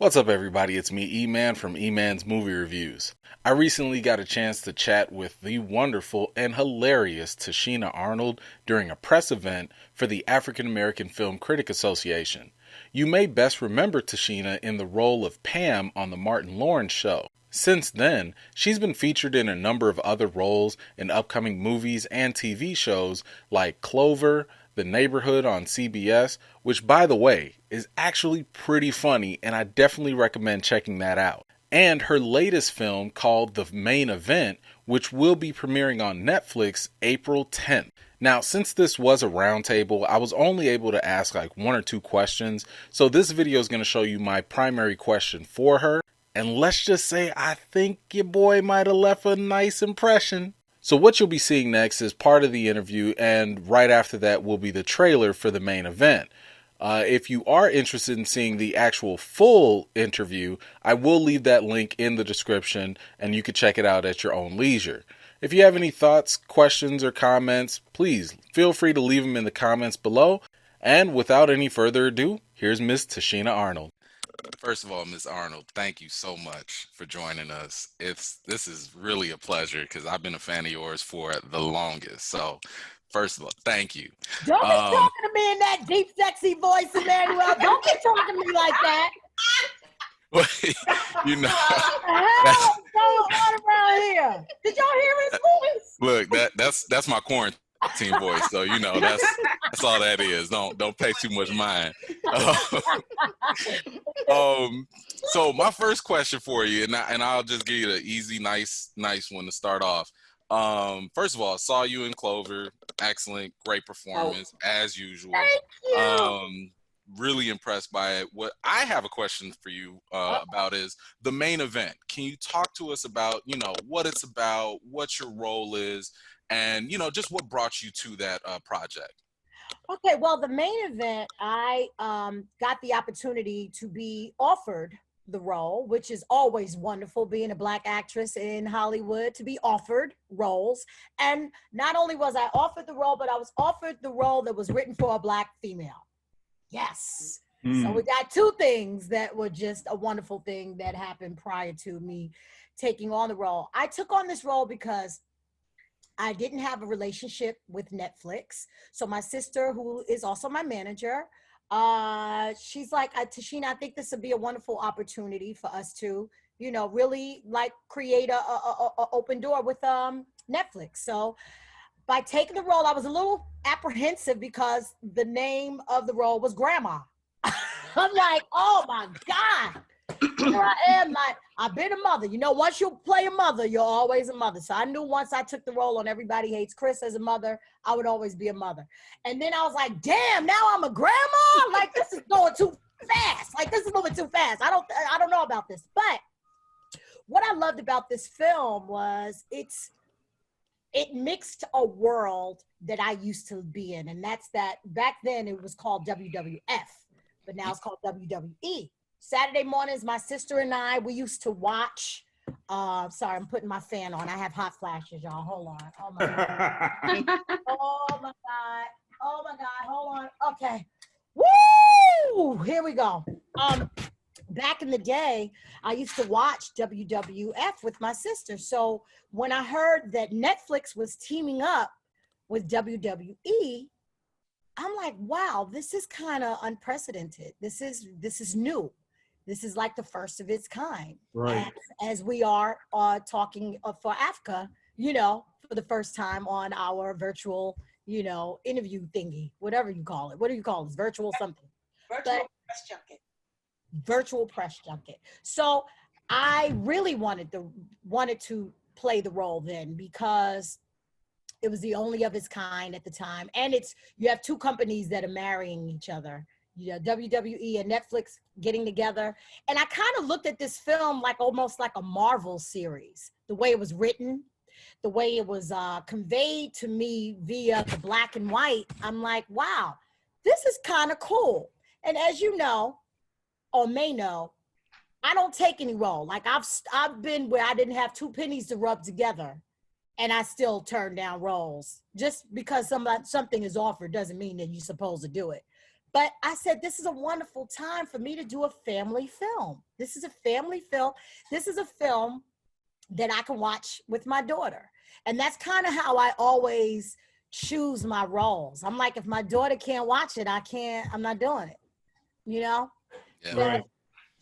What's up, everybody? It's me, E-Man from E-Man's Movie Reviews. I recently got a chance to chat with the wonderful and hilarious Tichina Arnold during a press event for the African American Film Critic Association. You may best remember Tichina in the role of Pam on The Martin Lawrence Show. Since then, she's been featured in a number of other roles in upcoming movies and TV shows like Clover, The Neighborhood on CBS, which, by the way, is actually pretty funny, and I definitely recommend checking that out. And her latest film called The Main Event, which will be premiering on Netflix April 10th. Now, since this was a roundtable, I was only able to ask like one or two questions, so this video is going to show you my primary question for her. And let's just say I think your boy might have left a nice impression. So what you'll be seeing next is part of the interview, and right after that will be the trailer for the main event. If you are interested in seeing the actual full interview, I will leave that link in the description, and you can check it out at your own leisure. If you have any thoughts, questions, or comments, please feel free to leave them in the comments below. And without any further ado, here's Miss Tichina Arnold. First of all, Ms. Arnold, thank you so much for joining us. This is really a pleasure because I've been a fan of yours for the longest. So, first of all, thank you. Don't be talking to me in that deep, sexy voice, Emmanuel. Don't be talking to me like that. You know, Hell, going on around here. Did y'all hear his voice? Look, that's my quarantine voice. So you know that's all that is. Don't pay too much mind. So my first question for you, and I'll just give you the easy, nice one to start off. First of all, I saw you in Clover. Excellent, great performance as usual. Thank you. Really impressed by it. What I have a question for you about is the main event. Can you talk to us about, what it's about, what your role is, and, just what brought you to that project? Okay, well, the main event, I got the opportunity to be offered the role, which is always wonderful, being a Black actress in Hollywood, to be offered roles. And not only was I offered the role, but I was offered the role that was written for a Black female. Yes. So we got two things that were just a wonderful thing that happened prior to me taking on the role. I took on this role because I didn't have a relationship with Netflix. So my sister, who is also my manager, she's like, Tichina, I think this would be a wonderful opportunity for us to, really like create a open door with Netflix. So by taking the role, I was a little apprehensive because the name of the role was Grandma. I'm like, oh my God. Here I am, like, I've been a mother. Once you play a mother, you're always a mother. So I knew once I took the role on Everybody Hates Chris as a mother, I would always be a mother. And then I was like, damn, now I'm a grandma? Like, this is going too fast. Like, this is moving too fast. I don't know about this. But what I loved about this film was it mixed a world that I used to be in. And that's that back then it was called WWF, but now it's called WWE. Saturday mornings, my sister and I, we used to watch, sorry, I'm putting my fan on. I have hot flashes, y'all. Hold on. Oh my God. Oh my God. Oh my God. Hold on. Okay. Woo! Here we go. Back in the day, I used to watch WWF with my sister. So when I heard that Netflix was teaming up with WWE, I'm like, wow, this is kind of unprecedented. This is new. This is like the first of its kind. Right. As we are talking for AAFCA, for the first time on our virtual, interview thingy, whatever you call it. What do you call this? Virtual something. Press junket. Virtual press junket. So I really wanted to play the role then because it was the only of its kind at the time. And you have two companies that are marrying each other. WWE and Netflix getting together. And I kind of looked at this film like almost like a Marvel series, the way it was written, the way it was conveyed to me via the black and white. I'm like, wow, this is kind of cool. And as you know, or may know, I don't take any role. Like I've been where I didn't have two pennies to rub together and I still turn down roles. Just because something is offered doesn't mean that you're supposed to do it. But I said, this is a wonderful time for me to do a family film. This is a family film. This is a film that I can watch with my daughter. And that's kind of how I always choose my roles. I'm like, if my daughter can't watch it, I'm not doing it, you know? Yeah.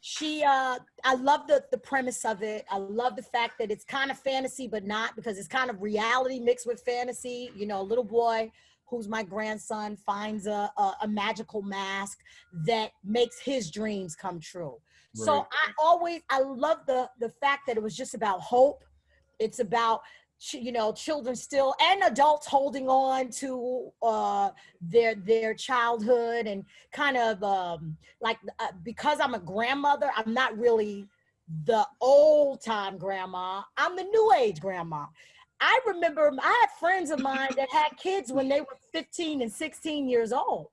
So I love the premise of it. I love the fact that it's kind of fantasy, but not, because it's kind of reality mixed with fantasy. You know, a little boy who's my grandson finds a magical mask that makes his dreams come true. Right. So I love the fact that it was just about hope. It's about, you know, children still and adults holding on to their childhood, and kind of because I'm a grandmother, I'm not really the old time grandma. I'm the new age grandma. I remember I had friends of mine that had kids when they were 15 and 16 years old.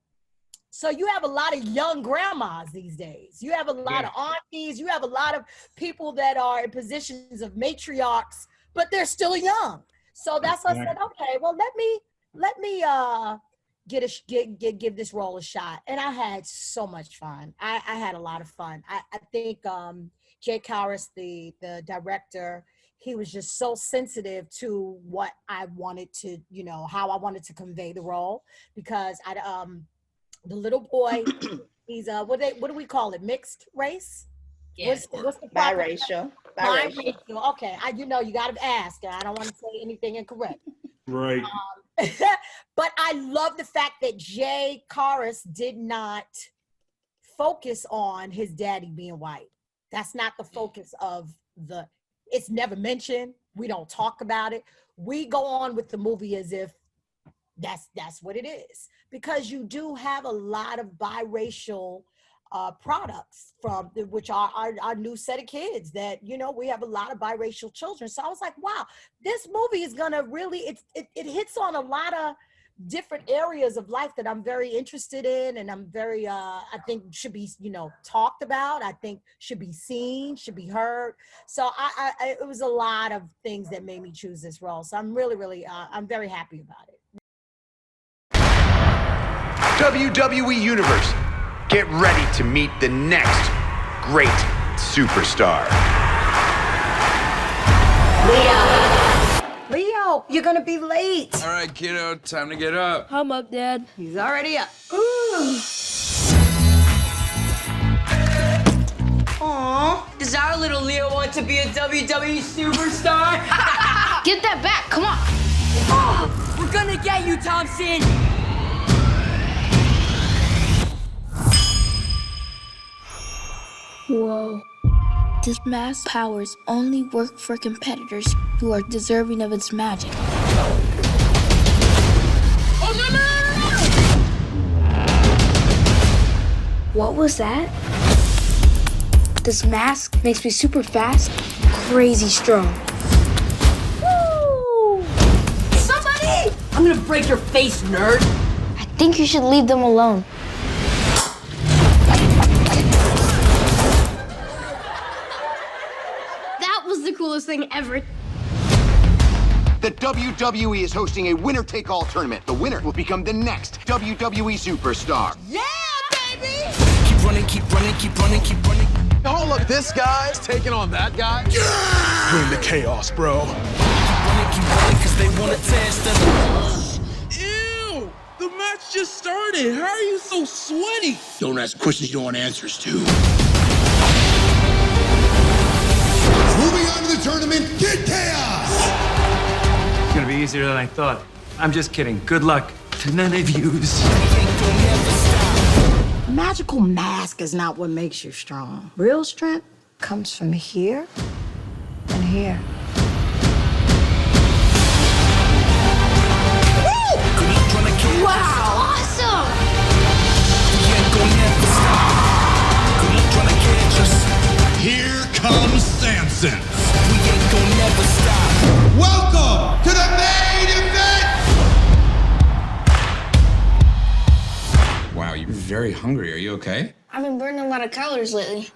So you have a lot of young grandmas these days. You have a lot of aunties. You have a lot of people that are in positions of matriarchs, but they're still young. So that's why I said, okay, well, let me give this role a shot. And I had so much fun. I had a lot of fun. I think Jay Cowris, the director, he was just so sensitive to what I wanted to, you know, how I wanted to convey the role, because the little boy, he's what do we call it? Mixed race? Yeah. What's the biracial. Biracial. Okay, you know, you got to ask. I don't want to say anything incorrect. Right. But I love the fact that Jay Cowris did not focus on his daddy being white. That's not the focus of it's never mentioned. We don't talk about it. We go on with the movie as if that's what it is, because you do have a lot of biracial products from which are our new set of kids that, you know, we have a lot of biracial children. So I was like, wow, this movie is gonna really, it hits on a lot of different areas of life that I'm very interested in, and I'm very I think should be, you know, talked about. I think should be seen, should be heard. So I it was a lot of things that made me choose this role. So I'm really I'm very happy about it. WWE Universe, get ready to meet the next great superstar. Leo, you're gonna be late. All right, kiddo, time to get up. I'm up, Dad. He's already up. Aww. Does our little Leo want to be a WWE superstar? Get that back, come on. Oh, we're gonna get you, Thompson. Whoa. This mask powers only work for competitors who are deserving of its magic. Oh, no! What was that? This mask makes me super fast, crazy strong. Woo! Somebody! I'm gonna break your face, nerd. I think you should leave them alone. That was the coolest thing ever. The WWE is hosting a winner-take-all tournament. The winner will become the next WWE superstar. Yeah, baby! Keep running, keep running, keep running, keep running. Hold up, this guy's taking on that guy? Bring the chaos, bro. Keep running, cause they wanna test us. Ew! The match just started. How are you so sweaty? Don't ask questions you don't want answers to. Moving on to the tournament, Kid Chaos! It's gonna be easier than I thought. I'm just kidding. Good luck to none of yous. Magical mask is not what makes you strong. Real strength comes from here and here. Wow! Awesome! Here comes Samson. Welcome to the main event! Wow, you're very hungry. Are you okay? I've been burning a lot of calories lately.